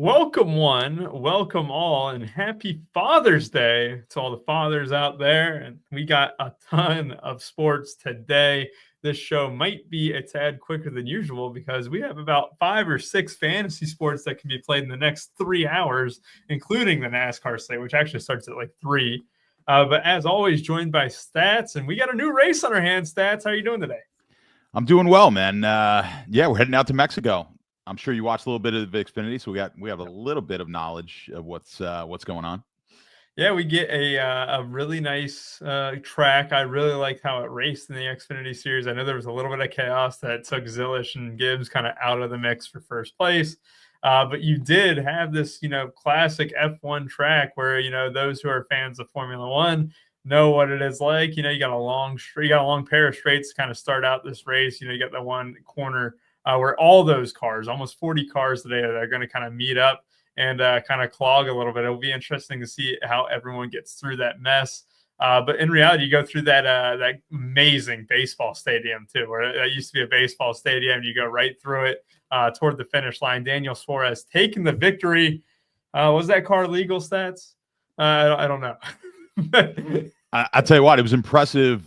Welcome one, welcome all, and happy Father's Day to all the fathers out there. And we got a ton of sports today. This show might be a tad quicker than usual because we have about 5 or 6 fantasy sports that can be played in the next 3 hours, including the NASCAR slate, which actually starts at like 3. But as always, joined by Stats, and we got a new race on our hands. Stats, how are you doing today? I'm doing well, man. We're heading out to Mexico. I'm sure you watched a little bit of Xfinity, so we have a little bit of knowledge of what's going on. Yeah, we get a really nice track. I really liked how it raced in the Xfinity Series. I know there was a little bit of chaos that took Zilish and Gibbs kind of out of the mix for first place. But you did have this, classic F1 track where, those who are fans of Formula One know what it is like. You got a long pair of straights to kind of start out this race. You got the one corner where all those cars, almost 40 cars today, are going to kind of meet up and kind of clog a little bit. It'll be interesting to see how everyone gets through that mess. But in reality, you go through that amazing baseball stadium too, where it used to be a baseball stadium. You go right through it toward the finish line. Daniel Suarez taking the victory. Was that car legal, Stats? I don't know. I tell you what, it was impressive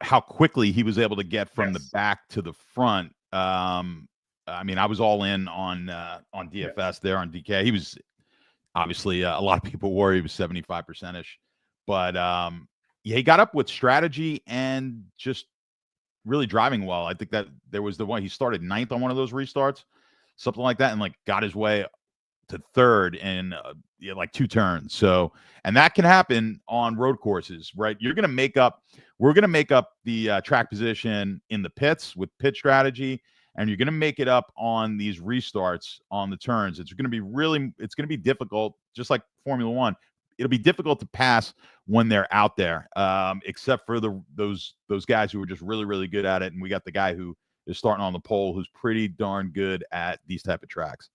how quickly he was able to get from the back to the front. I was all in on DFS there on DK. He was obviously a lot of people worry he was 75%ish, but he got up with strategy and just really driving well. I think that there was the one he started 9th on one of those restarts, something like that, and got his way to 3rd in 2 turns. So, and that can happen on road courses, right? We're going to make up the track position in the pits with pit strategy, and you're going to make it up on these restarts on the turns. It's going to be difficult, just like Formula One. It'll be difficult to pass when they're out there, except for those guys who are just really, really good at it. And we got the guy who is starting on the pole who's pretty darn good at these type of tracks.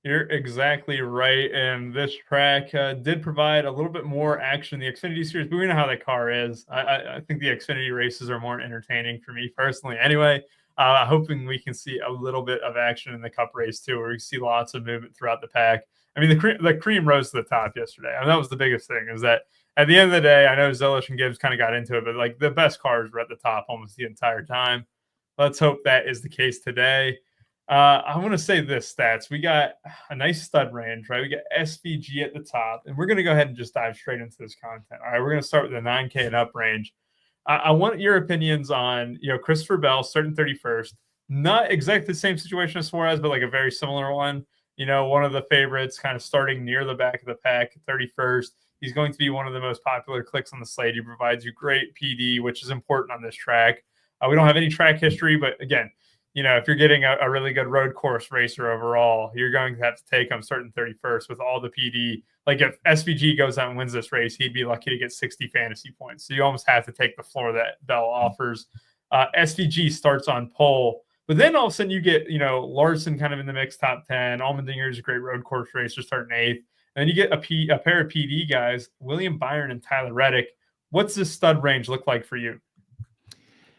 You're exactly right. And this track did provide a little bit more action in the Xfinity Series, but we know how that car is. I think the Xfinity races are more entertaining for me personally. Anyway, hoping we can see a little bit of action in the Cup race too, where we see lots of movement throughout the pack. I mean, the cream rose to the top yesterday. I mean, that was the biggest thing, is that at the end of the day, I know Zilish and Gibbs kind of got into it, but the best cars were at the top almost the entire time. Let's hope that is the case today. I want to say this, Stats. We got a nice stud range, right? We got SVG at the top, and we're going to go ahead and just dive straight into this content. All right, we're going to start with the 9K and up range. I want your opinions on, Christopher Bell starting 31st. Not exactly the same situation as Suarez, but a very similar one. One of the favorites kind of starting near the back of the pack, 31st. He's going to be one of the most popular clicks on the slate. He provides you great PD, which is important on this track. We don't have any track history, but again, if you're getting a really good road course racer overall, you're going to have to take him starting 31st with all the PD. If SVG goes out and wins this race, he'd be lucky to get 60 fantasy points. So you almost have to take the floor that Bell offers. SVG starts on pole, but then all of a sudden you get, Larson kind of in the mix top 10. Allmendinger's a great road course racer starting 8th. And then you get a pair of PD guys, William Byron and Tyler Reddick. What's this stud range look like for you?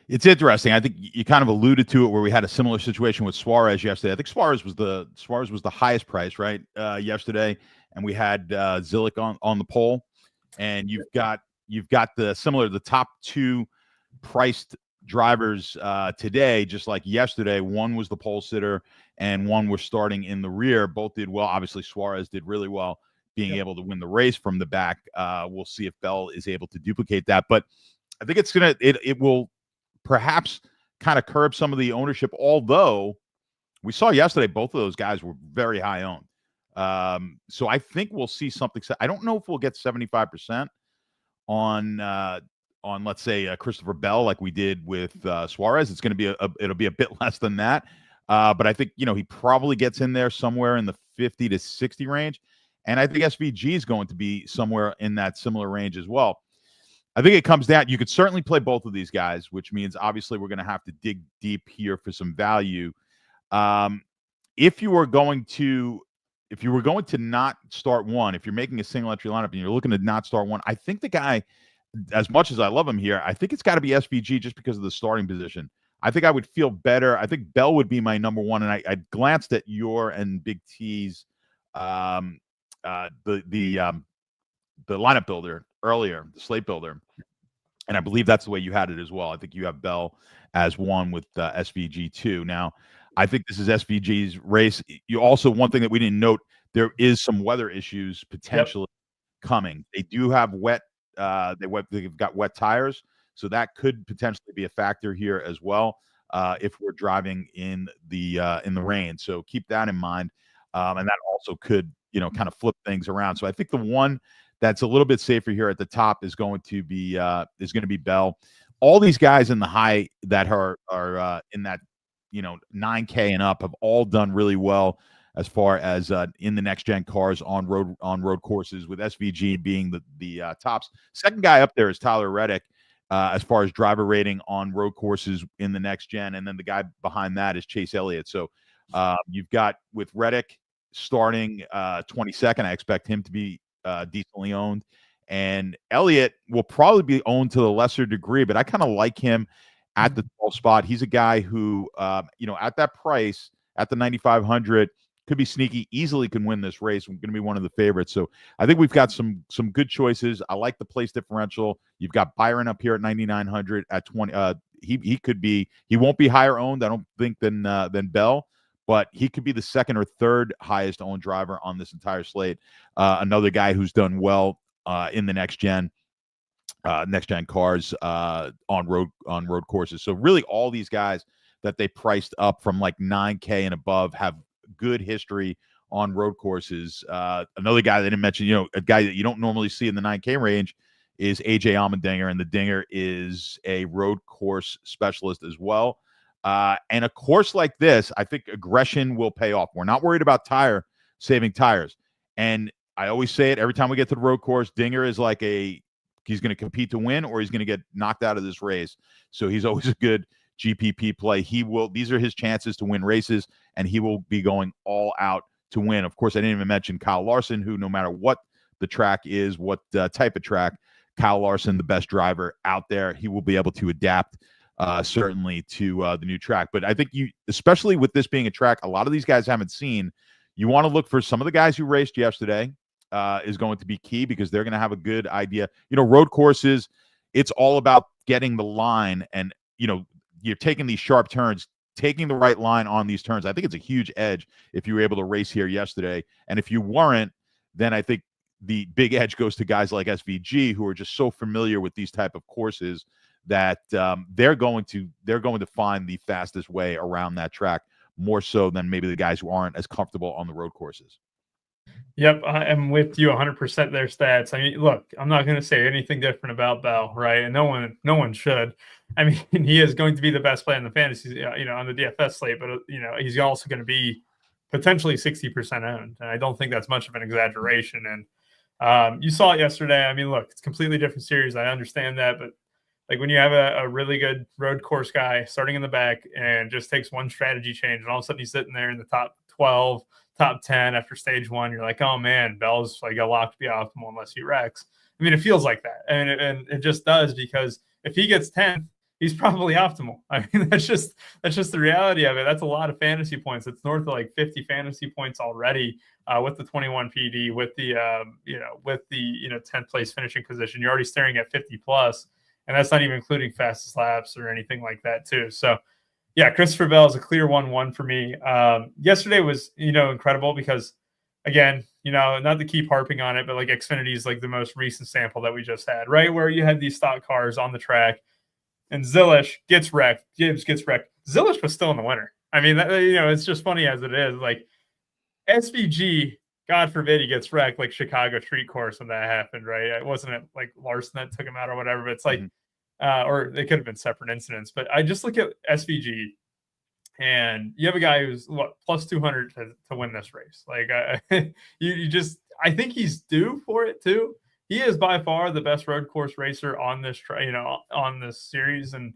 It's interesting. I think you kind of alluded to it where we had a similar situation with Suarez yesterday. I think Suarez was the highest price, right? Yesterday, and we had Zilic on the pole, and you've got the top 2 priced drivers today, just like yesterday. One was the pole sitter, and one was starting in the rear. Both did well. Obviously, Suarez did really well, being able to win the race from the back. We'll see if Bell is able to duplicate that, but I think it will perhaps kind of curb some of the ownership, although we saw yesterday both of those guys were very high owned. So I think we'll see something. I don't know if we'll get 75% on let's say Christopher Bell like we did with Suarez. It's going to be it'll be a bit less than that. But I think, he probably gets in there somewhere in the 50 to 60 range. And I think SVG is going to be somewhere in that similar range as well. I think it comes down, you could certainly play both of these guys, which means obviously we're going to have to dig deep here for some value. If you were going to not start one, if you're making a single entry lineup and you're looking to not start one, I think the guy, as much as I love him here, I think it's got to be SVG just because of the starting position. I think I would feel better. I think Bell would be my number one. And I glanced at your and Big T's the lineup builder earlier, the slate builder, and I believe that's the way you had it as well. I think you have Bell as one with SVG 2. Now, I think this is SVG's race. You also, one thing that we didn't note, there is some weather issues potentially coming. They do have they've got wet tires, so that could potentially be a factor here as well if we're driving in the rain. So keep that in mind, and that also could kind of flip things around. So I think the one that's a little bit safer here at the top is going to be Bell. All these guys in the high that are in that 9K and up have all done really well as far as in the next gen cars on road courses, with SVG being the tops. Second guy up there is Tyler Reddick as far as driver rating on road courses in the next gen, and then the guy behind that is Chase Elliott. So you've got with Reddick starting 22nd. I expect him to be decently owned, and Elliott will probably be owned to a lesser degree, but I kind of like him at the 12th spot. He's a guy who at that price, at the 9,500, could be sneaky, easily can win this race. I'm going to be one of the favorites. So I think we've got some good choices. I like the place differential. You've got Byron up here at 9,900 at 20. He won't be higher owned, I don't think, than Bell, but he could be the second or third highest owned driver on this entire slate. Another guy who's done well in the next gen cars on road courses. So really all these guys that they priced up from like 9K and above have good history on road courses. Another guy that I didn't mention, a guy that you don't normally see in the 9K range is AJ Allmendinger, and the Dinger is a road course specialist as well. And a course like this, I think aggression will pay off. We're not worried about saving tires. And I always say it every time we get to the road course, Dinger is like he's going to compete to win, or he's going to get knocked out of this race. So he's always a good GPP play. These are his chances to win races, and he will be going all out to win. Of course, I didn't even mention Kyle Larson, who no matter what the track is, what type of track, Kyle Larson, the best driver out there, he will be able to adapt certainly to the new track. But I think especially with this being a track a lot of these guys haven't seen, you want to look for some of the guys who raced yesterday is going to be key, because they're going to have a good idea. Road courses, it's all about getting the line, and you're taking these sharp turns, taking the right line on these turns. I think it's a huge edge if you were able to race here yesterday. And if you weren't, then I think the big edge goes to guys like SVG, who are just so familiar with these type of courses that they're going to find the fastest way around that track, more so than maybe the guys who aren't as comfortable on the road courses. Yep, I am with you 100% there, Stats. I mean, look, I'm not going to say anything different about Bell, right? And no one should. I mean, he is going to be the best player in the fantasy, on the DFS slate, but he's also going to be potentially 60% owned, and I don't think that's much of an exaggeration. And you saw it yesterday. I mean, look, it's a completely different series. I understand that, but like when you have a really good road course guy starting in the back and just takes one strategy change, and all of a sudden he's sitting there in the top 12, top 10 after stage one, you're like, oh man, Bell's like a lock to be optimal unless he wrecks. I mean, it feels like that, and it just does, because if he gets 10th, he's probably optimal. I mean, that's just the reality of it. That's a lot of fantasy points. It's north of like 50 fantasy points already with the 21 PD, with the 10th place finishing position. You're already staring at 50 plus, and that's not even including fastest laps or anything like that too. So yeah, Christopher Bell is a clear 1-1 for me. Yesterday was, incredible because, again, not to keep harping on it, but like Xfinity is like the most recent sample that we just had, right? Where you had these stock cars on the track, and Zilish gets wrecked, Gibbs gets wrecked. Zilish was still in the winner. I mean, it's just funny as it is. Like SVG, God forbid he gets wrecked, like Chicago street course when that happened, right? It wasn't like Larson that took him out or whatever, but it's like, or they could have been separate incidents. But I just look at SVG, and you have a guy who's plus 200 to win this race. Like I think he's due for it too. He is by far the best road course racer on this, on this series, and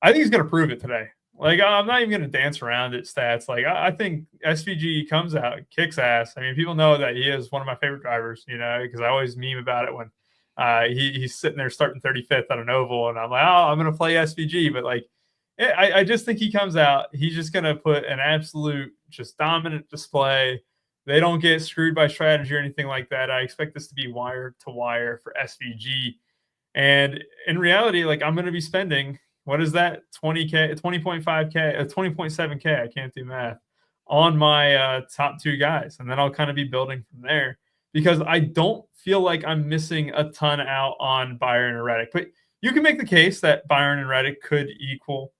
I think he's going to prove it today. Like, I'm not even going to dance around it, Stats. Like, I think SVG comes out, kicks ass. I mean, people know that he is one of my favorite drivers, because I always meme about it when he's sitting there starting 35th on an oval, and I'm like, oh, I'm going to play SVG. But, like, I just think he comes out. He's just going to put an absolute just dominant display. they don't get screwed by strategy or anything like that. I expect this to be wire to wire for SVG. And in reality, like I'm going to be spending, what is that? 20K, 20.5K, 20.7K. I can't do math on my top two guys. And then I'll kind of be building from there because I don't feel like I'm missing a ton out on Byron and Reddick. But you can make the case that Byron and Reddick could equal,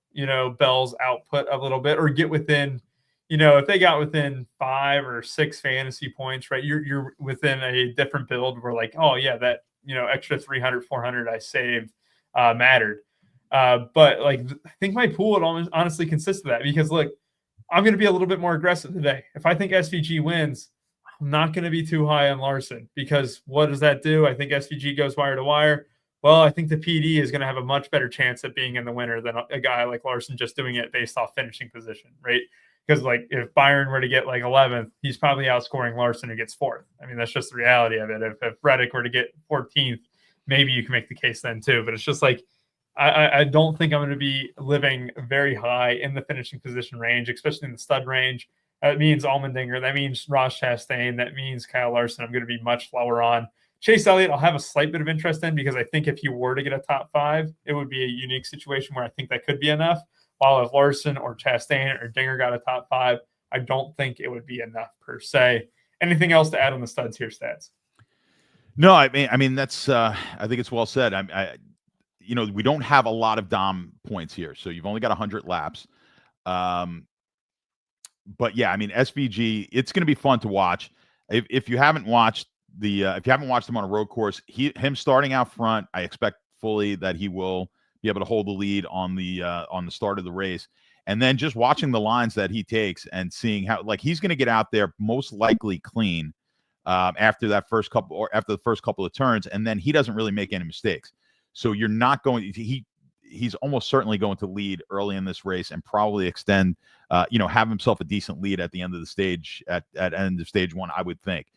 Bell's output a little bit or get within, if they got within 5 or 6 fantasy points, right? You're within a different build where like, oh yeah, that, extra 300, 400 I saved mattered. But like, I think my pool would honestly consist of that because look, I'm going to be a little bit more aggressive today. If I think SVG wins, I'm not going to be too high on Larson because what does that do? I think SVG goes wire to wire. Well, I think the PD is going to have a much better chance at being in the winner than a guy like Larson just doing it based off finishing position, right? Because like if Byron were to get like 11th, he's probably outscoring Larson who gets 4th. I mean, that's just the reality of it. If Reddick were to get 14th, maybe you can make the case then too. But it's just like I don't think I'm going to be living very high in the finishing position range, especially in the stud range. That means Allmendinger. That means Ross Chastain. That means Kyle Larson. I'm going to be much lower on. Chase Elliott, I'll have a slight bit of interest in because I think if you were to get a top 5, it would be a unique situation where I think that could be enough. While if Larson or Chastain or Dinger got a top 5, I don't think it would be enough per se. Anything else to add on the studs here, Stats? No, I mean that's I think it's well said. We don't have a lot of Dom points here, so you've only got 100 laps. But yeah, I mean SVG, it's going to be fun to watch. If you haven't watched if you haven't watched him on a road course, him starting out front, I expect fully that he will be able to hold the lead on the start of the race. And then just watching the lines that he takes and seeing how like he's going to get out there most likely clean after the first couple of turns, and then he doesn't really make any mistakes. So you're not going he's almost certainly going to lead early in this race and probably extend have himself a decent lead at the end of the stage at end of stage 1, I would think.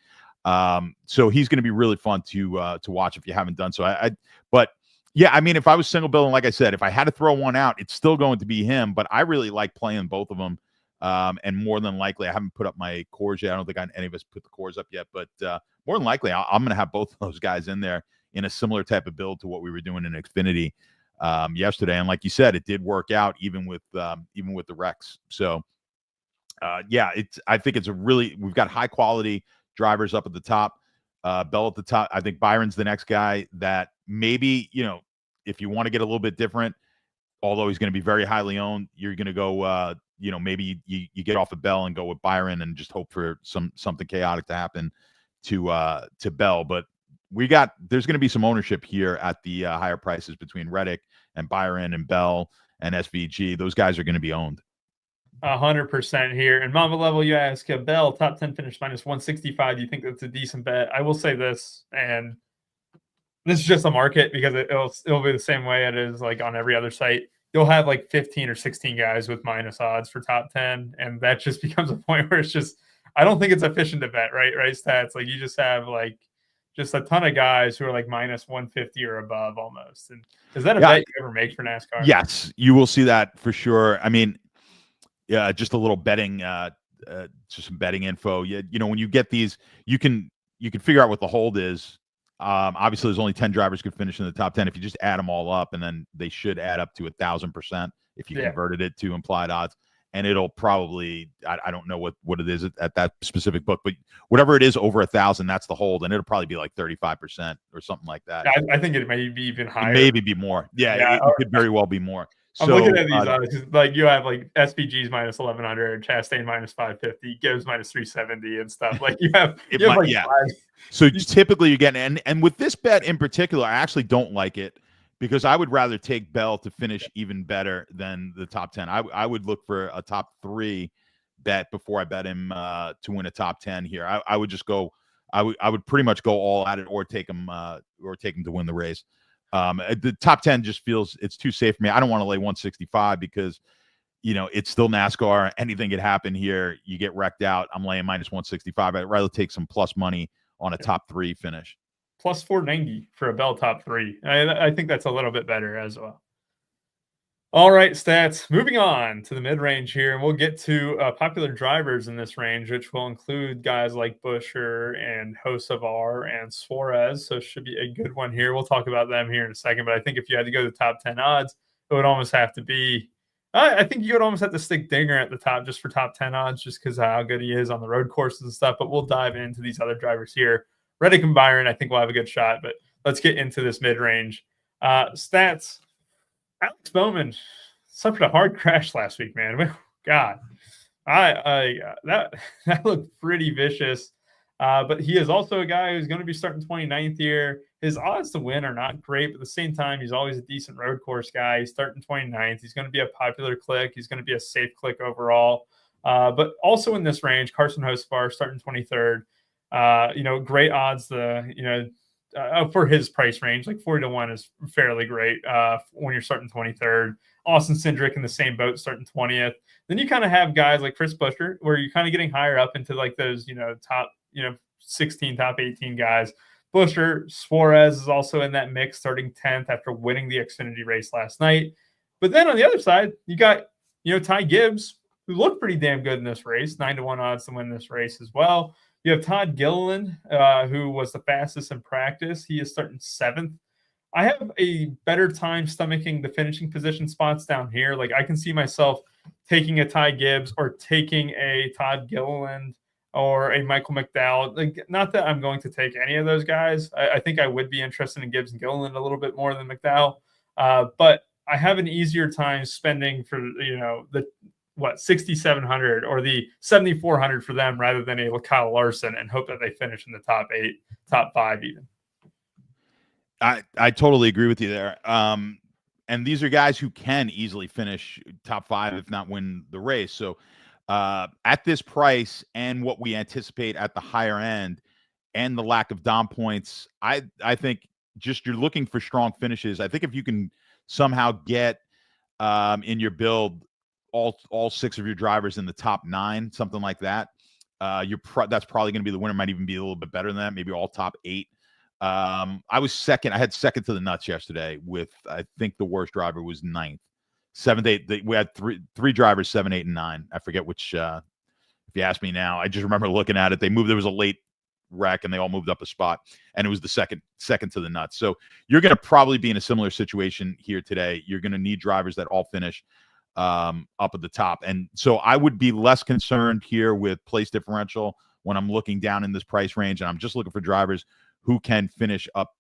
So he's going to be really fun to watch if you haven't done so. But yeah, I mean, if I was single bill, and like I said, if I had to throw one out, it's still going to be him. But I really like playing both of them. And more than likely, I haven't put up my cores yet. I don't think any of us put the cores up yet. But more than likely, I'm going to have both of those guys in there in a similar type of build to what we were doing in Xfinity yesterday. And like you said, it did work out even with the wrecks. So yeah, I think we've got high quality drivers up at the top. Bell at the top. I think Byron's the next guy that maybe, if you want to get a little bit different, although he's going to be very highly owned, you're going to go, maybe you get off of Bell and go with Byron and just hope for something chaotic to happen to Bell. But there's going to be some ownership here at the higher prices between Reddick and Byron and Bell and SVG. Those guys are going to be owned. 100% here. And Mamba level, you ask Bell, top 10 finish minus 165. Do you think that's a decent bet? I will say this, and this is just a market because it'll be the same way it is like on every other site. You'll have like 15 or 16 guys with minus odds for top 10. And that just becomes a point where it's just, I don't think it's efficient to bet, right? Stats. Like you just have like just a ton of guys who are like minus 150 or above almost. And is that a bet you ever make for NASCAR? Yes, you will see that for sure. I mean, yeah, just a little betting, just some betting info. When you get these, you can figure out what the hold is. Obviously, there's only 10 drivers could finish in the top 10. If you just add them all up, and then they should add up to 1,000% if you converted it to implied odds. And it'll probably, I don't know what it is at that specific book, but whatever it is over 1,000, that's the hold, and it'll probably be like 35% or something like that. I think it may be even higher. Maybe be more. Yeah, it could very well be more. I'm looking at these odds. Like you have like SPG's minus 1,100, Chastain minus 550, Gibbs minus 370, and stuff. Like you have So typically you're getting, and with this bet in particular, I actually don't like it because I would rather take Bell to finish even better than the top 10. I would look for a top 3 bet before I bet him to win a top 10 here. I would just go. I would pretty much go all at it or take him to win the race. The top 10 just feels it's too safe for me. I don't want to lay 165 because, it's still NASCAR. Anything could happen here. You get wrecked out. I'm laying minus 165. I'd rather take some plus money on a top 3 finish. Plus 490 for a Bell top 3. I think that's a little bit better as well. All right, stats. Moving on to the mid-range here, and we'll get to popular drivers in this range, which will include guys like Buescher and Hocevar and Suarez. So it should be a good one here. We'll talk about them here in a second. But I think if you had to go to the top 10 odds, it would almost have to be. I think you would almost have to stick Dinger at the top just for top 10 odds, just because of how good he is on the road courses and stuff. But we'll dive into these other drivers here. Reddick and Byron, I think we'll have a good shot. But let's get into this mid-range. Stats. Alex Bowman suffered a hard crash last week, man. God, that looked pretty vicious. But he is also a guy who's going to be starting 29th here. His odds to win are not great, but at the same time, he's always a decent road course guy. He's starting 29th. He's going to be a popular click. He's going to be a safe click overall. But also in this range, Carson Hocevar starting 23rd. Great odds. For his price range, like 40-1 is fairly great when you're starting 23rd. Austin Cindric in the same boat starting 20th. Then you kind of have guys like Chris Buescher, where you're kind of getting higher up into like those, top, 16, top 18 guys. Buescher, Suarez is also in that mix, starting 10th after winning the Xfinity race last night. But then on the other side, you got, Ty Gibbs, who looked pretty damn good in this race, 9-1 odds to win this race as well. You have Todd Gilliland, who was the fastest in practice. He is starting 7th. I have a better time stomaching the finishing position spots down here. Like I can see myself taking a Ty Gibbs or taking a Todd Gilliland or a Michael McDowell. Like, not that I'm going to take any of those guys. I think I would be interested in Gibbs and Gilliland a little bit more than McDowell. But I have an easier time spending for, the 6,700 or the 7,400 for them rather than a Kyle Larson and hope that they finish in the top 8, top 5 even. I totally agree with you there. And these are guys who can easily finish top 5, if not win the race. So at this price and what we anticipate at the higher end and the lack of Dom points, I think just you're looking for strong finishes. I think if you can somehow get in your build all 6 of your drivers in the top 9, something like that, that's probably going to be the winner. Might even be a little bit better than that, maybe all top 8. I was second. I had second to the nuts yesterday with, I think the worst driver was 9th. 7th, 8th. We had three drivers, 7, 8, and 9. I forget which, if you ask me now. I just remember looking at it. They moved. There was a late wreck and they all moved up a spot, and it was the second to the nuts. So you're going to probably be in a similar situation here today. You're going to need drivers that all finish up at the top. And so I would be less concerned here with place differential when I'm looking down in this price range, and I'm just looking for drivers who can finish up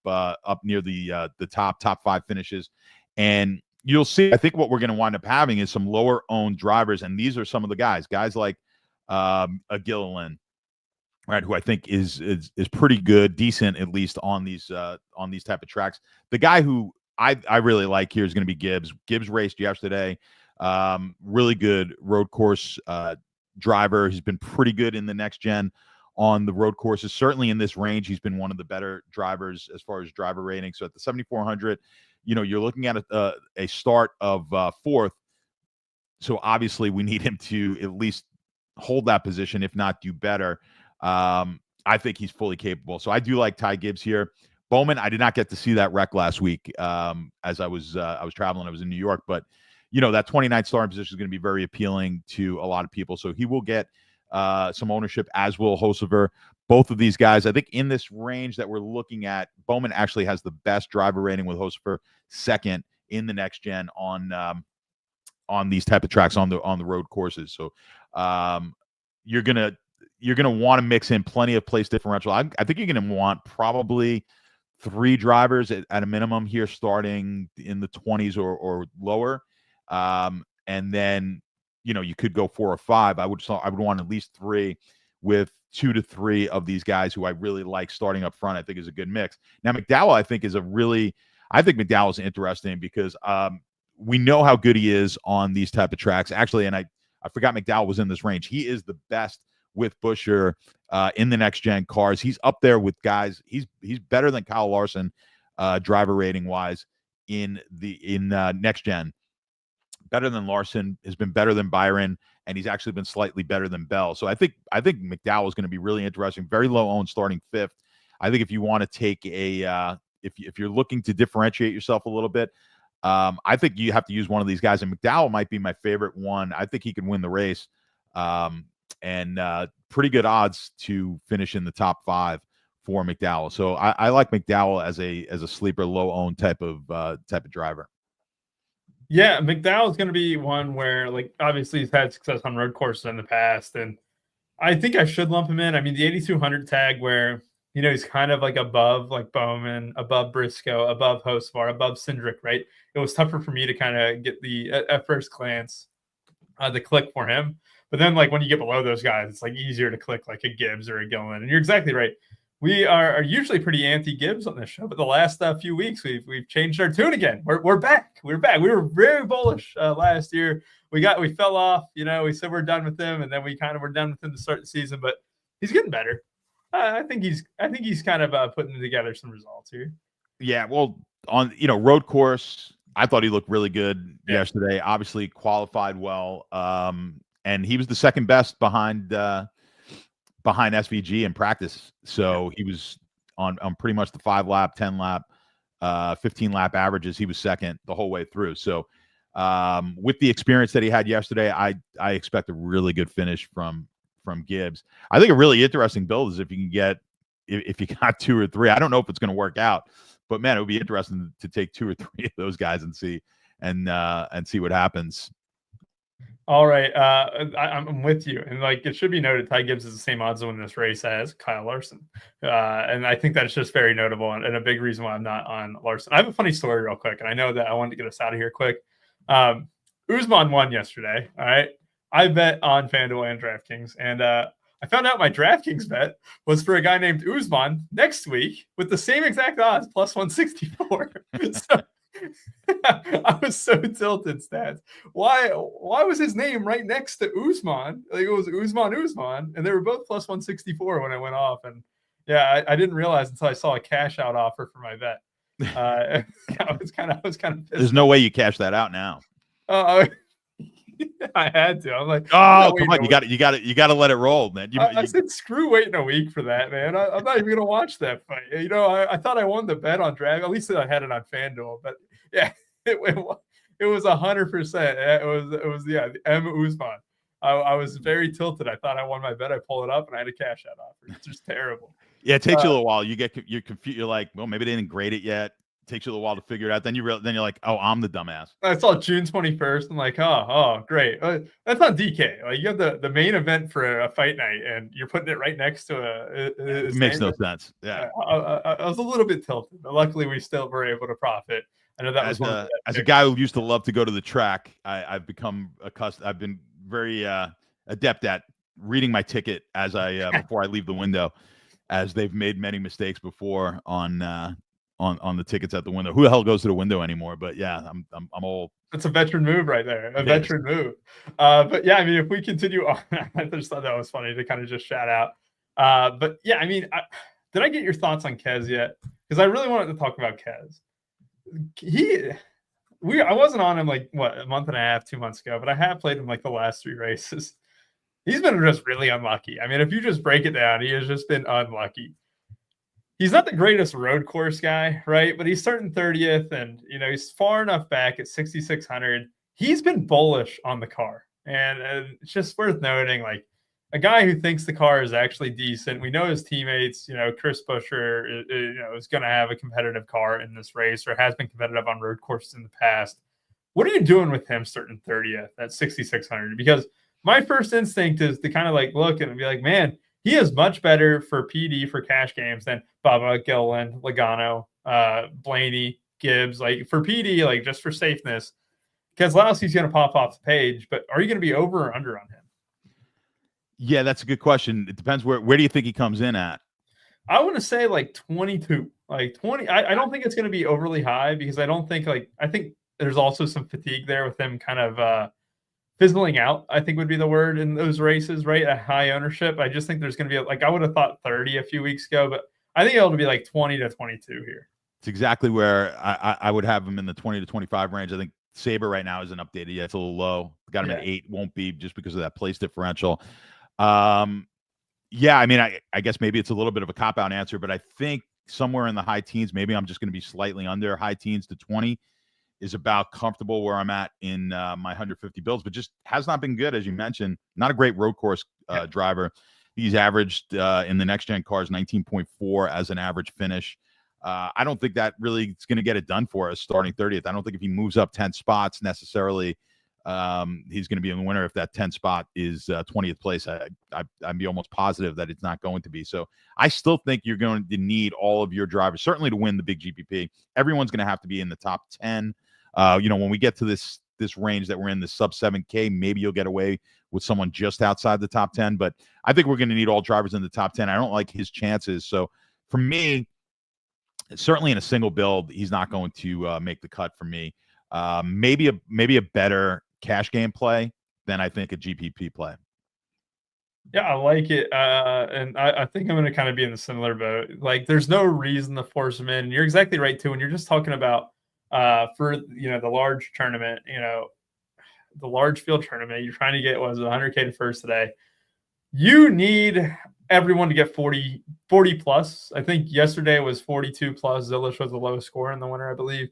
near the top 5 finishes. And you'll see, I think what we're going to wind up having is some lower owned drivers. And these are some of the guys like a Gilliland, right, who I think is pretty good, decent, at least on these type of tracks. The guy who I really like here is going to be Gibbs. Gibbs raced yesterday. Really good road course driver. He's been pretty good in the next gen on the road courses. Certainly in this range, he's been one of the better drivers as far as driver rating. So at the 7,400, you're looking at a start of 4th. So obviously we need him to at least hold that position, if not do better. I think he's fully capable. So I do like Ty Gibbs here. Bowman, I did not get to see that wreck last week as I was traveling. I was in New York, but that 29th starting position is going to be very appealing to a lot of people. So he will get some ownership, as will Hocevar. Both of these guys, I think in this range that we're looking at, Bowman actually has the best driver rating with Hocevar, second in the next gen on these type of tracks on the road courses. So you're gonna want to mix in plenty of place differential. I think you're gonna want probably 3 drivers at a minimum here, starting in the 20s or lower, and then you could go 4 or 5. I would want at least 3, with 2 to 3 of these guys who I really like starting up front. I think is a good mix. Now McDowell, I think McDowell is interesting because we know how good he is on these type of tracks. Actually, and I forgot McDowell was in this range. He is the best with Buescher in the next gen cars. He's up there with guys. He's better than Kyle Larson driver rating wise in next gen. Better than Larson, has been better than Byron, and he's actually been slightly better than Bell. So I think McDowell is going to be really interesting. Very low owned, starting 5th. I think if you want to take if you're looking to differentiate yourself a little bit, I think you have to use one of these guys, and McDowell might be my favorite one. I think he can win the race, and pretty good odds to finish in the top 5 for McDowell. So I like McDowell as a sleeper, low owned type of driver. Yeah, McDowell is going to be one where, like, obviously he's had success on road courses in the past, and I think I should lump him in. I mean, the 8,200 tag where, he's kind of like above like Bowman, above Briscoe, above Hosvar, above Cindric, right? It was tougher for me to kind of get at first glance, the click for him. But then, like, when you get below those guys, it's like easier to click like a Gibbs or a Gillen. And you're exactly right. We are usually pretty anti-Gibbs on this show, but the last few weeks we've changed our tune again. We're back. We're back. We were very bullish last year. We fell off. We said we're done with him, and then we kind of were done with him to start the season. But he's getting better. I think he's kind of putting together some results here. Yeah, well, on road course, I thought he looked really good yesterday. Obviously qualified well, and he was the second best behind SVG in practice. So he was on pretty much the 5-lap, 10-lap, 15-lap averages. He was second the whole way through. So with the experience that he had yesterday, I expect a really good finish from Gibbs. I think a really interesting build is if you got 2 or 3. I don't know if it's going to work out, but man, it would be interesting to take 2 or 3 of those guys and see what happens. All right, I'm with you, and like it should be noted, Ty Gibbs is the same odds to win this race as Kyle Larson, and I think that's just very notable and a big reason why I'm not on Larson. I have a funny story real quick, and I know that I wanted to get us out of here quick. Usman won yesterday. All right, I bet on FanDuel and DraftKings, and I found out my DraftKings bet was for a guy named Usman next week with the same exact odds, plus 164. So I was so tilted, stats. Why was his name right next to Usman? Like, it was Usman, and they were both plus 164 when I went off. And yeah, I didn't realize until I saw a cash out offer for my bet. I was kind of pissed. There's no way you cash that out now. I had to. I'm like, oh, come on, you got to let it roll, man. I said, screw waiting a week for that, man. I'm not even gonna watch that fight. I thought I won the bet on Draft. At least I had it on FanDuel, but yeah, it was 100%. It was the M Usman. I was very tilted. I thought I won my bet. I pull it up and I had a cash out offer. It's just terrible. Yeah, it takes you a little while. You're confused. You're like, well, maybe they didn't grade it yet. Takes you a little while to figure it out. Then you're like, oh, I'm the dumbass. I saw June 21st. I'm like, oh, great. That's not DK. Like, you have the main event for a fight night, and you're putting it right next to it makes no sense. Yeah, I was a little bit tilted, but luckily we still were able to profit. I know that as a guy who used to love to go to the track, I've become accustomed. I've been very adept at reading my ticket as I before I leave the window, as they've made many mistakes before on the tickets at the window. Who the hell goes to the window anymore? But yeah, I'm old. That's a veterin move right there. Veteran move. But yeah, I mean, if we continue on, I just thought that was funny to kind of just shout out. But yeah, I mean, did I get your thoughts on Kez yet? Because I really wanted to talk about Kez. I wasn't on him like a month and a half, 2 months ago, but I have played him like the last 3 races. He's been just really unlucky. I mean, if you just break it down, he has just been unlucky. He's not the greatest road course guy, right? But he's starting 30th, and he's far enough back at 6,600. He's been bullish on the car, and it's just worth noting, like, a guy who thinks the car is actually decent. We know his teammates, Chris Buescher, is going to have a competitive car in this race, or has been competitive on road courses in the past. What are you doing with him starting 30th at 6,600? Because my first instinct is to kind of like look and be like, man, he is much better for PD for cash games than Bubba, Gilliland, Logano, Blaney, Gibbs. Like, for PD, like, just for safeness, because Keselowski's going to pop off the page. But are you going to be over or under on him? Yeah, that's a good question. It depends where do you think he comes in at? I want to say like 22, like 20. I don't think it's going to be overly high, because I think there's also some fatigue there with him kind of fizzling out, I think would be the word in those races, right? A high ownership. I just think there's going to be I would have thought 30 a few weeks ago, but I think it'll be like 20 to 22 here. It's exactly where I would have him in the 20 to 25 range. I think Sabre right now isn't updated yet. It's a little low. Got him at 8. Won't be, just because of that place differential. Yeah, I mean, I guess maybe it's a little bit of a cop-out answer, but I think somewhere in the high teens, maybe I'm just going to be slightly under high teens to 20 is about comfortable where I'm at in my 150 builds, but just has not been good, as you mentioned. Not a great road course driver. He's averaged in the next gen cars 19.4 as an average finish. I don't think that really is going to get it done for us starting 30th. I don't think if he moves up 10 spots necessarily, he's going to be in the winner. If that 10 spot is 20th place, I'd be almost positive that it's not going to be. So I still think you're going to need all of your drivers, certainly to win the big GPP. Everyone's going to have to be in the top 10. When we get to this range that we're in, the sub 7K, maybe you'll get away with someone just outside the top 10. But I think we're going to need all drivers in the top 10. I don't like his chances. So for me, certainly in a single build, he's not going to make the cut for me. Maybe a better cash game play than I think a GPP play. Yeah, I like it. And I think I'm going to kind of be in the similar boat. Like, there's no reason to force him in. And you're exactly right, too. When you're just talking about for, the large tournament, the large field tournament, you're trying to get, 100K to first today. You need everyone to get 40 plus. I think yesterday was 42 plus. Zilish was the lowest score in the winner, I believe.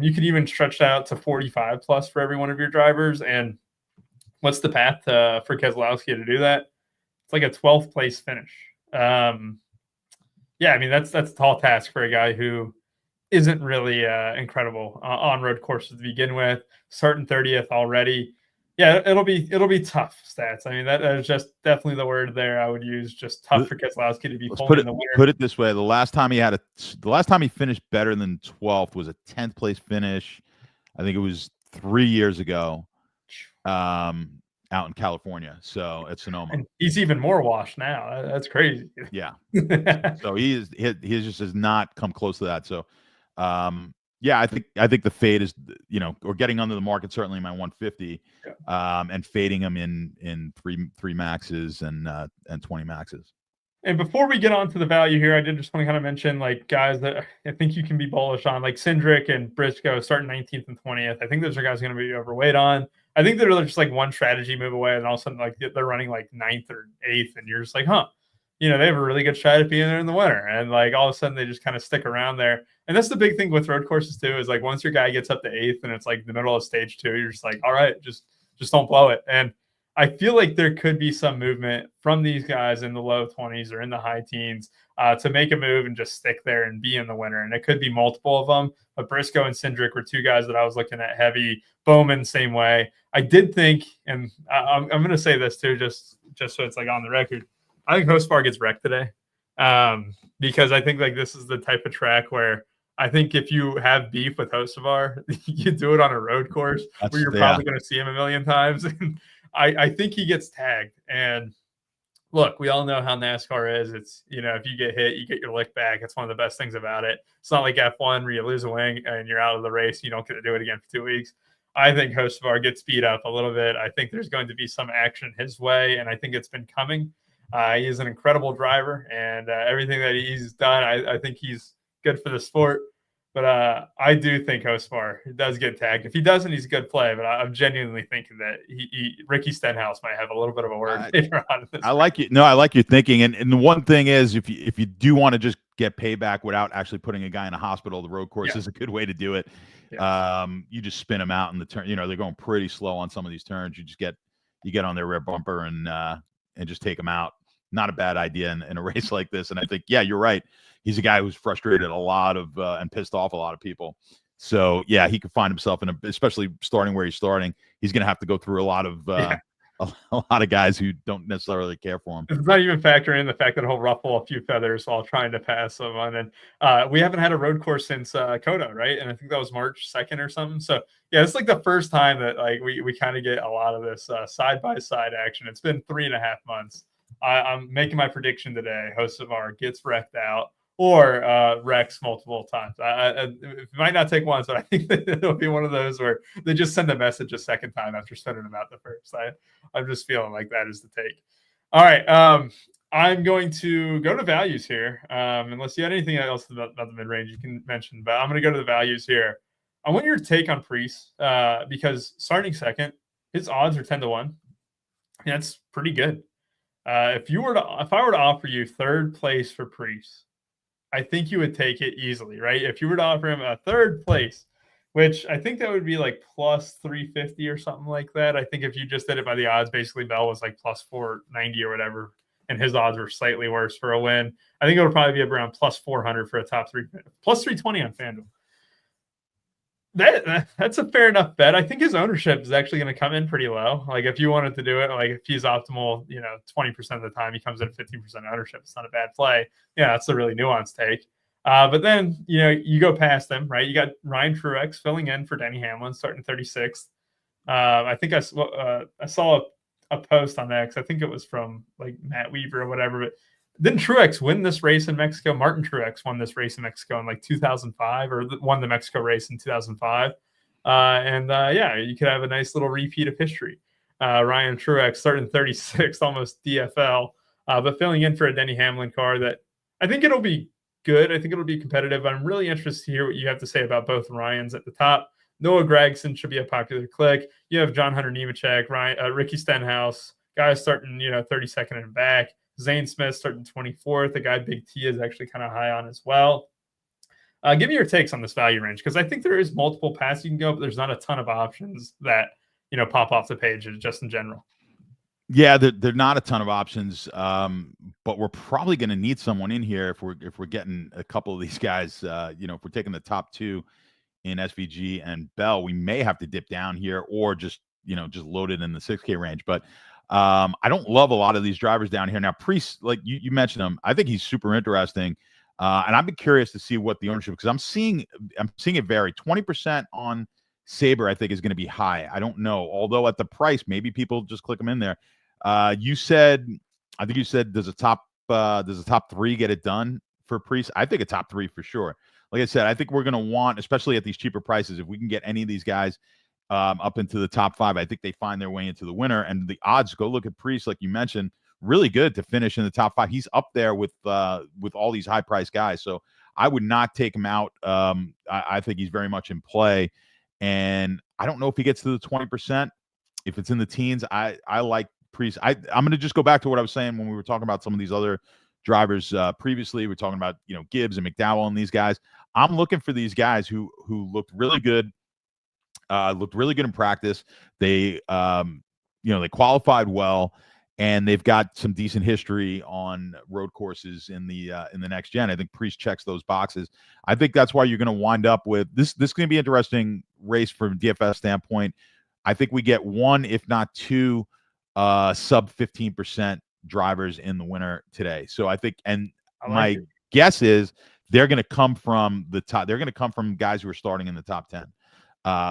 You could even stretch that out to 45 plus for every one of your drivers. And what's the path for Keselowski to do that? It's like a 12th place finish. Yeah, I mean, that's a tall task for a guy who isn't really incredible on road courses to begin with. Starting 30th already. Yeah, it'll be tough stats. I mean, that is just definitely the word there I would use. Just tough for Keselowski to be fully in the winner. Put it this way: the last time he finished better than 12th was a 10th place finish. I think it was 3 years ago, out in California. So at Sonoma, and he's even more washed now. That's crazy. Yeah. So he just has not come close to that. So, yeah, I think the fade is, or getting under the market, certainly in my 150, and fading him in three maxes and 20 maxes. And before we get on to the value here, I did just want to kind of mention, like, guys that I think you can be bullish on, like Cindric and Briscoe starting 19th and 20th. I think those are guys going to be overweight on. I think they're just like one strategy move away, and all of a sudden, like, they're running like 9th or 8th, and you're just like, huh, they have a really good strategy in there in the winter, and like all of a sudden they just kind of stick around there. And that's the big thing with road courses too, is like once your guy gets up to 8th and it's like the middle of stage 2, you're just like, all right, just don't blow it. And I feel like there could be some movement from these guys in the low 20s or in the high teens to make a move and just stick there and be in the winner. And it could be multiple of them. But Briscoe and Cindric were two guys that I was looking at heavy. Bowman, same way. I did think, and I'm going to say this too, just so it's like on the record, I think Hocevar gets wrecked today, because I think like this is the type of track where I think if you have beef with Hocevar, you do it on a road course where you're probably going to see him a million times. And I think he gets tagged. And look, we all know how NASCAR is. It's, if you get hit, you get your lick back. It's one of the best things about it. It's not like F1 where you lose a wing and you're out of the race. You don't get to do it again for 2 weeks. I think Hocevar gets beat up a little bit. I think there's going to be some action his way, and I think it's been coming. He is an incredible driver, and everything that he's done, I think he's good for the sport. But I do think Hocevar does get tagged. If he doesn't, he's a good play. But I'm genuinely thinking that Ricky Stenhouse might have a little bit of a word on this. I like you. No, I like your thinking. And the one thing is, if you do want to just get payback without actually putting a guy in a hospital, the road course is a good way to do it. Yeah. You just spin them out in the turn. They're going pretty slow on some of these turns. You get on their rear bumper and just take them out. Not a bad idea in a race like this. And I think, yeah, you're right. He's a guy who's frustrated a lot of and pissed off a lot of people. So yeah, he could find himself especially starting where he's starting. He's going to have to go through a lot of a lot of guys who don't necessarily care for him. It's not even factoring in the fact that he'll ruffle a few feathers while trying to pass someone. And we haven't had a road course since Coda, right? And I think that was March 2nd or something. So yeah, it's like the first time that like we kind of get a lot of this side by side action. It's been 3.5 months. I'm making my prediction today. Hocevar gets wrecked out or wrecks multiple times. It might not take once, but I think that it'll be one of those where they just send a message a second time after sending them out the first. I'm just feeling like that is the take. All right. I'm going to go to values here. Unless you had anything else about the mid-range you can mention, but I'm going to go to the values here. I want your take on Priest because starting second, his odds are 10-1. That's pretty good. If I were to offer you third place for Priest, I think you would take it easily, right? If you were to offer him a third place, which I think that would be like plus 350 or something like that. I think if you just did it by the odds, basically Bell was like plus 490 or whatever, and his odds were slightly worse for a win. I think it would probably be around plus 400 for a top three, plus 320 on FanDuel. That's a fair enough bet. I think his ownership is actually going to come in pretty low. Like if you wanted to do it, like if he's optimal, 20% of the time he comes in 15% ownership. It's not a bad play. Yeah, that's a really nuanced take. But then, you go past them, right? You got Ryan Truex filling in for Denny Hamlin, starting 36th. I think I saw a post on X. I think it was from like Matt Weaver or whatever. But didn't Truex win this race in Mexico? Martin Truex won this race in Mexico in like 2005, or won the Mexico race in 2005. Yeah, you could have a nice little repeat of history. Ryan Truex starting 36th, almost DFL, but filling in for a Denny Hamlin car that I think it'll be good. I think it'll be competitive. I'm really interested to hear what you have to say about both Ryans at the top. Noah Gragson should be a popular click. You have John Hunter Nemechek, Ricky Stenhouse, guys starting 32nd and back. Zane Smith starting 24th. The guy Big T is actually kind of high on as well. Give me your takes on this value range, because I think there is multiple paths you can go, but there's not a ton of options that pop off the page just in general. Yeah, they're not a ton of options, but we're probably going to need someone in here if we're getting a couple of these guys. If we're taking the top two in SVG and Bell, we may have to dip down here or just load it in the 6K range. But I don't love a lot of these drivers down here. Now, Priest, like you mentioned him, I think he's super interesting, and I've been curious to see what the ownership, because I'm seeing it vary. 20% on Sabre, I think, is going to be high. I don't know, although at the price, maybe people just click them in there. I think you said, does a top three get it done for Priest? I think a top three for sure. Like I said, I think we're going to want, especially at these cheaper prices, if we can get any of these guys up into the top five, I think they find their way into the winner. And the odds, go look at Priest, like you mentioned, really good to finish in the top five. He's up there with all these high price guys. So I would not take him out. I think he's very much in play. And I don't know if he gets to the 20%. If it's in the teens, I like Priest. I'm going to just go back to what I was saying when we were talking about some of these other drivers previously. We're talking about Gibbs and McDowell and these guys. I'm looking for these guys who looked really good. Looked really good in practice. They they qualified well, and they've got some decent history on road courses in the next gen. I think Priest checks those boxes. I think that's why you're going to wind up with this. This is going to be an interesting race from a DFS standpoint. I think we get one, if not two, sub 15% drivers in the winner today. So I think, and my guess is they're going to come from the top. They're going to come from guys who are starting in the top 10.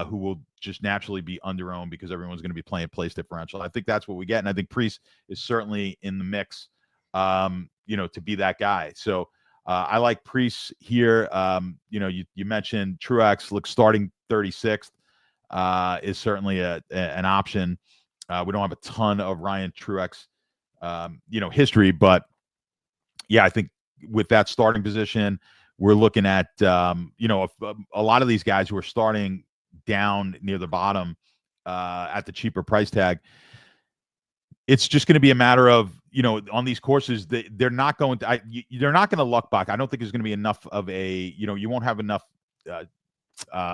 Who will just naturally be under-owned because everyone's going to be playing place differential. I think that's what we get, and I think Priest is certainly in the mix, to be that guy. So I like Priest here. You mentioned Truex, looks starting 36th is certainly an option. We don't have a ton of Ryan Truex, history, but yeah, I think with that starting position, we're looking at a lot of these guys who are starting down near the bottom at the cheaper price tag. It's just going to be a matter of on these courses they're not going to luck buck. I don't think there's going to be enough of a you won't have enough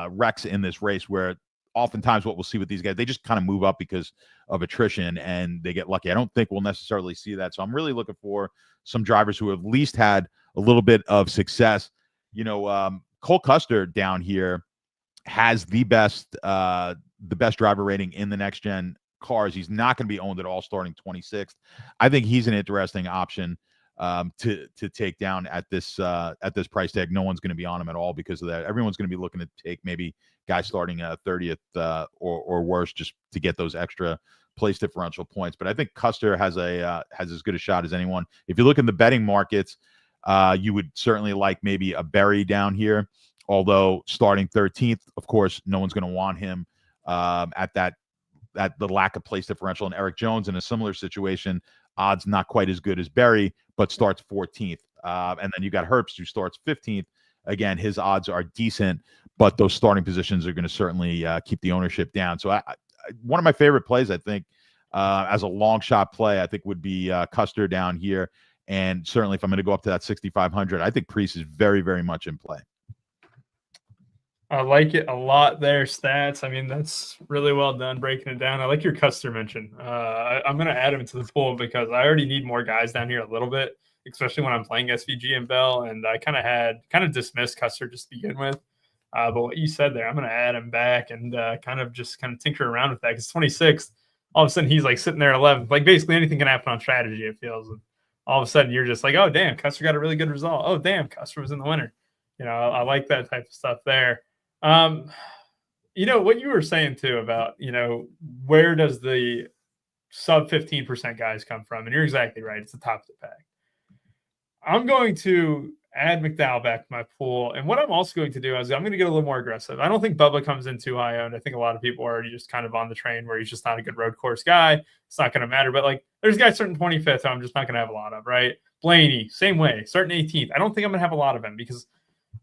wrecks in this race where oftentimes what we'll see with these guys, they just kind of move up because of attrition and they get lucky. I don't think we'll necessarily see that. So I'm really looking for some drivers who have at least had a little bit of success. Cole Custer down here has the best driver rating in the next gen cars. He's not going to be owned at all starting 26th. I think he's an interesting option to take down at this price tag. No one's going to be on him at all because of that. Everyone's going to be looking to take maybe guys starting 30th or worse just to get those extra place differential points. But I think Custer has as good a shot as anyone. If you look in the betting markets, you would certainly like maybe a Berry down here. Although starting 13th, of course, no one's going to want him at the lack of place differential. And Eric Jones in a similar situation, odds not quite as good as Berry, but starts 14th. And then you got Herbst, who starts 15th. Again, his odds are decent, but those starting positions are going to certainly keep the ownership down. So one of my favorite plays, I think, as a long shot play, I think would be Custer down here. And certainly if I'm going to go up to that 6,500, I think Priest is very, very much in play. I like it a lot there, stats. I mean, that's really well done breaking it down. I like your Custer mention. I'm going to add him to the pool because I already need more guys down here a little bit, especially when I'm playing SVG and Bell. And I kind of dismissed Custer just to begin with. But what you said there, I'm going to add him back and kind of tinker around with that because 26th, all of a sudden he's like sitting there at 11th. Like basically anything can happen on strategy, it feels. And all of a sudden you're just like, oh, damn, Custer got a really good result. Oh, damn, Custer was in the winner. I like that type of stuff there. What you were saying too about, where does the sub 15% guys come from? And you're exactly right. It's the top of the pack. I'm going to add McDowell back to my pool. And what I'm also going to do is I'm going to get a little more aggressive. I don't think Bubba comes in too high owned. I think a lot of people are already just kind of on the train where he's just not a good road course guy. It's not going to matter. But like there's guys starting 25th who I'm just not going to have a lot of, right? Blaney, same way, starting 18th. I don't think I'm going to have a lot of him because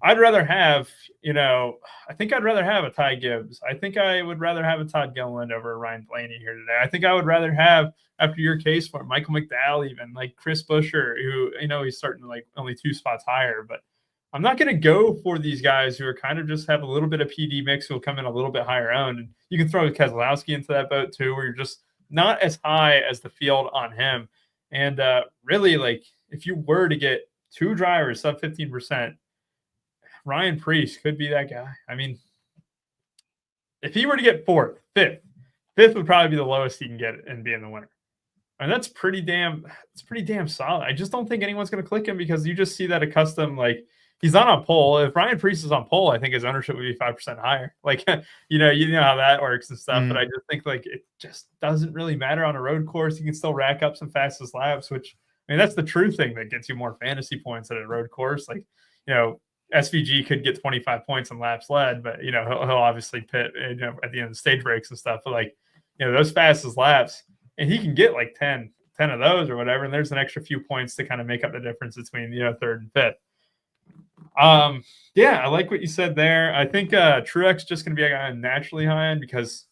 I'd rather have, I think I'd rather have a Ty Gibbs. I think I would rather have a Todd Gilliland over Ryan Blaney here today. I think I would rather have, after your case for Michael McDowell, even like Chris Buescher, who, he's starting like only 2 spots higher, but I'm not going to go for these guys who are kind of just have a little bit of PD mix who will come in a little bit higher owned. And you can throw Keselowski into that boat too, where you're just not as high as the field on him. And really, like, if you were to get 2 drivers sub 15%, Ryan Preece could be that guy. I mean, if he were to get 4th, 5th would probably be the lowest he can get and be in the winner. And that's pretty damn solid. I just don't think anyone's going to click him because you just see that accustomed, like, he's not on pole. If Ryan Preece is on pole, I think his ownership would be 5% higher. Like, you know how that works and stuff. But I just think like it just doesn't really matter on a road course. You can still rack up some fastest laps, which I mean that's the true thing that gets you more fantasy points at a road course. Like, SVG could get 25 points on laps led, but he'll obviously pit at the end of the stage breaks and stuff. But like, those fastest laps, and he can get like 10 of those or whatever, and there's an extra few points to kind of make up the difference between 3rd and 5th. I like what you said there. I think Truex just going to be a guy naturally high end because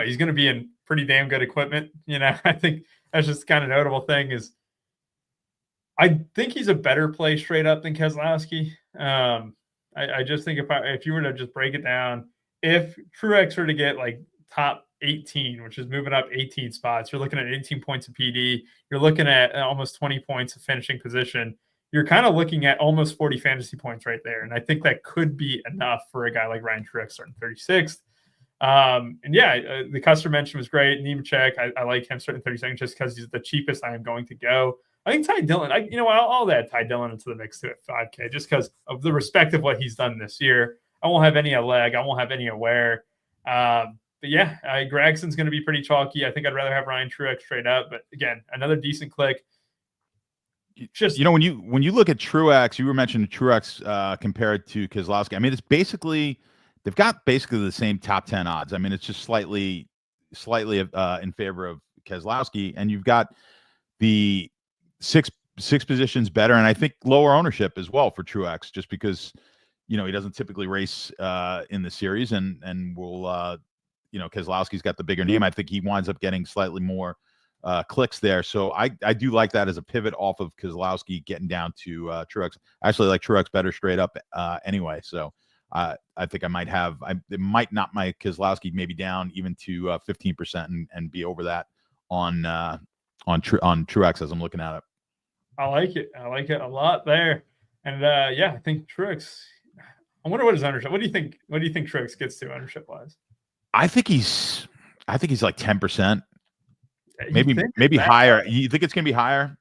he's going to be in pretty damn good equipment. I think that's just kind of notable thing is I think he's a better play straight up than Keselowski. I just think if you were to just break it down, if Truex were to get like top 18, which is moving up 18 spots, you're looking at 18 points of PD. You're looking at almost 20 points of finishing position. You're kind of looking at almost 40 fantasy points right there. And I think that could be enough for a guy like Ryan Truex starting 36th. The Custer mention was great. Nemechek, I like him starting 32nd just because he's the cheapest I am going to go. I think Ty Dillon, I'll add Ty Dillon into the mix too at 5K just because of the respect of what he's done this year. I won't have any leg. I won't have any aware. Gregson's going to be pretty chalky. I think I'd rather have Ryan Truex straight up. But again, another decent click. Just when you look at Truex, you were mentioning Truex compared to Keselowski. I mean, it's basically they've got basically the same top 10 odds. I mean, it's just slightly in favor of Keselowski, and you've got the six positions better, and I think lower ownership as well for Truex, just because he doesn't typically race in the series, and will Keselowski's got the bigger name. I think he winds up getting slightly more clicks there. So I do like that as a pivot off of Keselowski getting down to Truex. I actually like Truex better straight up anyway. So I think I might knock my Keselowski maybe down even to 15% and be over that on Truex as I'm looking at it. I like it. I like it a lot there. And I think Truex, I wonder what his ownership. What do you think Truex gets to ownership wise? I think he's like 10%. Maybe higher. You think it's going to be higher?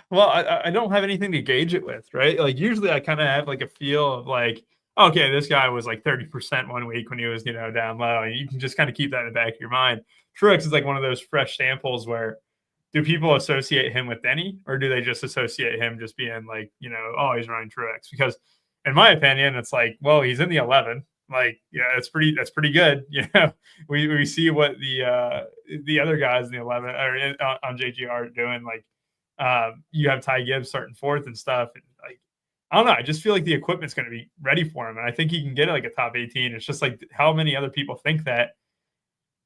Well, I don't have anything to gauge it with, right? Like usually I kind of have like a feel of like, okay, this guy was like 30% one week when he was, down low. And you can just kind of keep that in the back of your mind. Truex is like one of those fresh samples where do people associate him with Denny or do they just associate him just being like, oh, he's running Truex? Because in my opinion, it's like, well, he's in the 11. Like, that's pretty good. We see what the other guys in the 11 or on JGR are doing. Like, you have Ty Gibbs starting 4th and stuff. And like, I don't know. I just feel like the equipment's going to be ready for him. And I think he can get like a top 18. It's just like how many other people think that.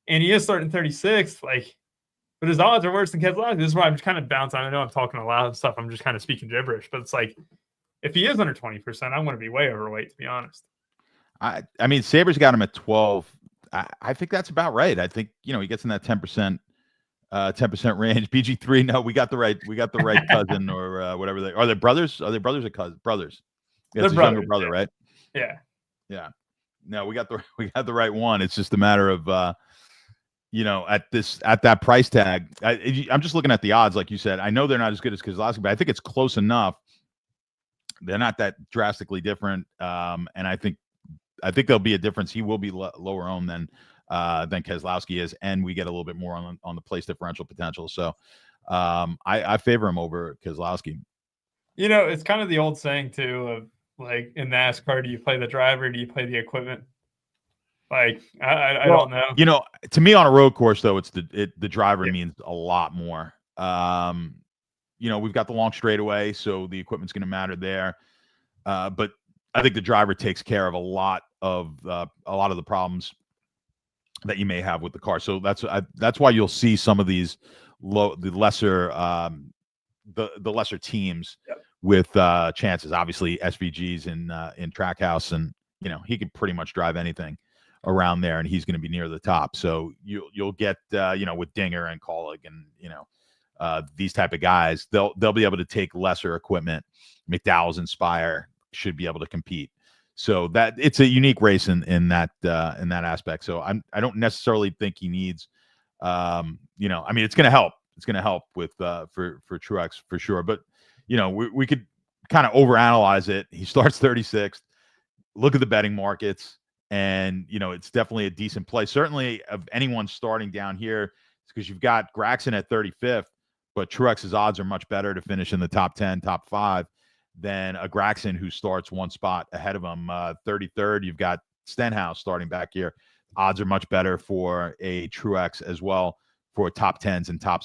And he is starting 36th. Like, but his odds are worse than Keselowski. This is why I'm just kind of bouncing. I know I'm talking a lot of stuff. I'm just kind of speaking gibberish. But it's like, if he is under 20%, I'm going to be way overweight, to be honest. I mean, Sabres got him at 12. I think that's about right. I think, he gets in that 10%. 10% range. BG3. No, we got the right cousin or whatever they are. They brothers? Are they brothers or cousins? Brothers. Yeah, it's his younger brother, right? Yeah. Yeah. No, we got the right one. It's just a matter of at that price tag. I'm just looking at the odds, like you said. I know they're not as good as Keselowski, but I think it's close enough. They're not that drastically different, and I think there'll be a difference. He will be lower owned than Keselowski is, and we get a little bit more on the place differential potential. So I favor him over Keselowski. It's kind of the old saying too of like in NASCAR, do you play the driver? Or do you play the equipment? Like I don't know. To me on a road course though, it's the driver means a lot more. We've got the long straightaway, so the equipment's going to matter there. But I think the driver takes care of a lot of the problems that you may have with the car. So that's why you'll see some of these the lesser teams with chances. Obviously, SVG's in Trackhouse, and he can pretty much drive anything around there, and he's going to be near the top. So you'll get with Dinger and Kollig and these type of guys, they'll be able to take lesser equipment. McDowell's Inspire should be able to compete. So that it's a unique race in that aspect. So I don't necessarily think he needs, I mean, it's going to help. It's going to help with for Truex for sure. But we could kind of overanalyze it. He starts 36th. Look at the betting markets, and it's definitely a decent play. Certainly, of anyone starting down here, it's because you've got Gragson at 35th, but Truex's odds are much better to finish in the top 10, top 5 than a Gragson who starts one spot ahead of him. 33rd, you've got Stenhouse starting back here. Odds are much better for a Truex as well for top 10s and top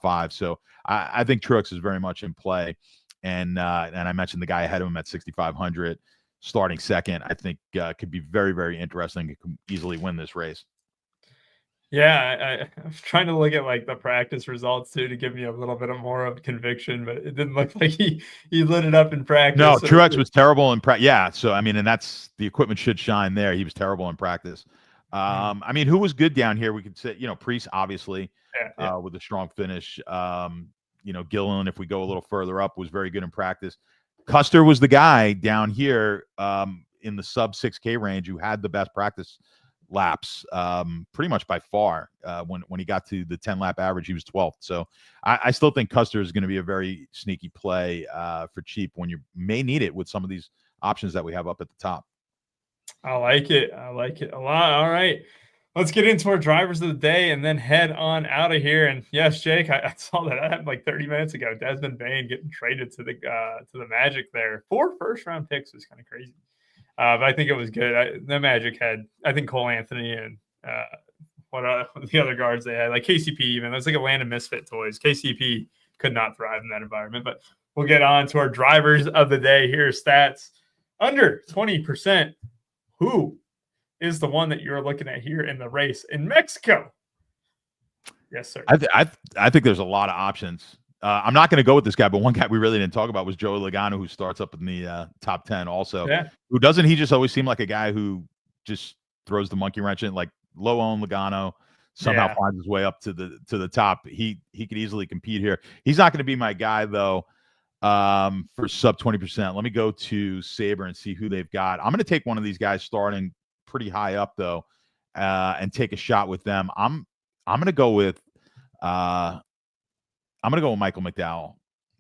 5. So I think Truex is very much in play. And I mentioned the guy ahead of him at 6,500 starting second. I think could be very, very interesting. It could easily win this race. Yeah, I'm trying to look at like the practice results too to give me a little bit more of conviction, but it didn't look like he lit it up in practice. No, Truex was terrible in practice. Yeah, so I mean, and that's the equipment should shine there. He was terrible in practice. I mean, who was good down here? We could say, Priest, obviously, with a strong finish. Gilliland, if we go a little further up, was very good in practice. Custer was the guy down here in the sub 6K range who had the best practice laps pretty much by far. When he got to the 10 lap average, he was 12th. So I still think Custer is going to be a very sneaky play for cheap when you may need it with some of these options that we have up at the top. I like it a lot. All right, let's get into our drivers of the day and then head on out of here. And yes, Jake, I saw that happened like 30 minutes ago. Desmond Bain getting traded to the Magic there. 4 first-round picks was kind of crazy. But I think it was good. The Magic had, I think, Cole Anthony and what the other guards they had, like KCP even. It was like a land of misfit toys. KCP could not thrive in that environment. But we'll get on to our drivers of the day. Here's stats. Under 20%. Who is the one that you're looking at here in the race in Mexico? Yes, sir. I think there's a lot of options. I'm not going to go with this guy, but one guy we really didn't talk about was Joey Logano, who starts up in the top 10 also. Yeah. Who doesn't he just always seem like a guy who just throws the monkey wrench in, like low-owned Logano, somehow finds his way up to the top. He could easily compete here. He's not going to be my guy, though, for sub 20%. Let me go to Sabre and see who they've got. I'm going to take one of these guys starting pretty high up, though, and take a shot with them. I'm going to go with Michael McDowell.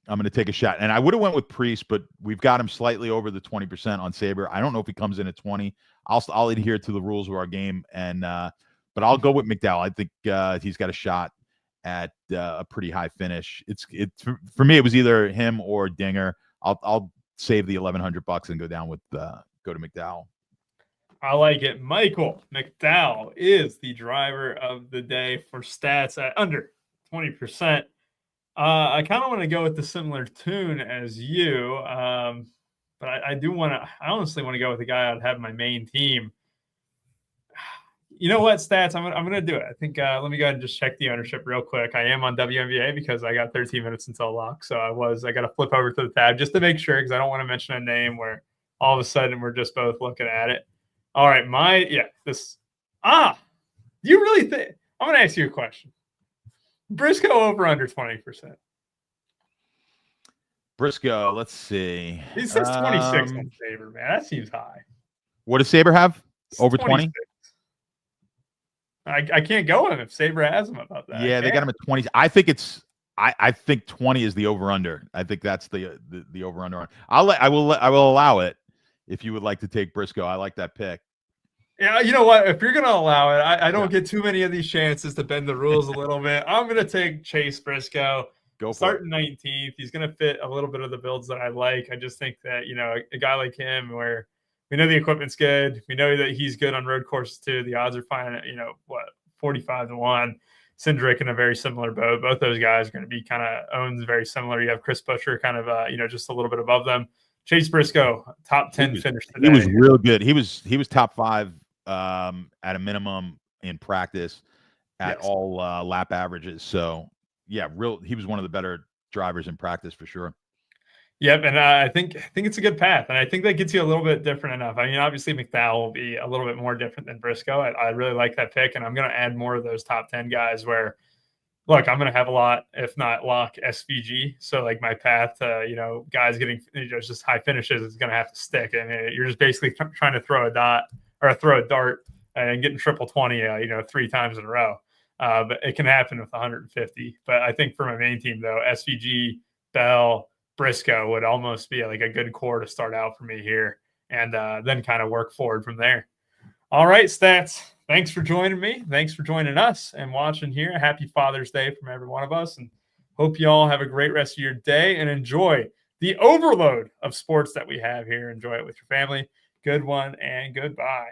I'm going to take a shot. And I would have went with Priest, but we've got him slightly over the 20% on Sabre. I don't know if he comes in at 20. I'll adhere to the rules of our game, but I'll go with McDowell. I think he's got a shot at a pretty high finish. It's for me, it was either him or Dinger. I'll save the $1,100 and go down with go to McDowell. I like it. Michael McDowell is the driver of the day for stats at under 20%. I kind of want to go with the similar tune as you, but I honestly want to go with the guy I'd have my main team. You know what, stats? I'm gonna do it. I think let me go ahead and just check the ownership real quick. I am on WNBA because I got 13 minutes until lock, so I got to flip over to the tab just to make sure because I don't want to mention a name where all of a sudden we're just both looking at it. All right, you really think I'm going to ask you a question? Briscoe over under 20%. Briscoe, let's see. He says 26 on Sabre, man. That seems high. What does Sabre have? It's Over 20? I can't go him if Sabre has him about that. Yeah, they got him at 20. I think 20 is the over under. I think that's the over under. I will allow it if you would like to take Briscoe. I like that pick. Yeah, you know what? If you're going to allow it, I don't get too many of these chances to bend the rules a little bit. I'm going to take Chase Briscoe. Starting 19th. He's going to fit a little bit of the builds that I like. I just think that, a guy like him where we know the equipment's good. We know that he's good on road courses too. The odds are fine at, 45-1. Cindric in a very similar boat. Both those guys are going to be kind of owns very similar. You have Chris Buescher kind of, just a little bit above them. Chase Briscoe, top 10 finish today. He was real good. He was top 5 at a minimum in practice at all lap averages. So yeah, he was one of the better drivers in practice for sure. Yep, and I think it's a good path, and I think that gets you a little bit different enough. I mean, obviously McDowell will be a little bit more different than Briscoe. I really like that pick, and I'm going to add more of those top 10 guys where, look, I'm going to have a lot, if not lock SVG. So like my path to, guys getting just high finishes is going to have to stick. And you're just basically trying to throw a dart and getting triple 20, 3 times in a row. But it can happen with 150. But I think for my main team, though, SVG, Bell, Briscoe would almost be like a good core to start out for me here, and then kind of work forward from there. All right, Stats. Thanks for joining me. Thanks for joining us and watching here. Happy Father's Day from every one of us, and hope you all have a great rest of your day and enjoy the overload of sports that we have here. Enjoy it with your family. Good one and goodbye.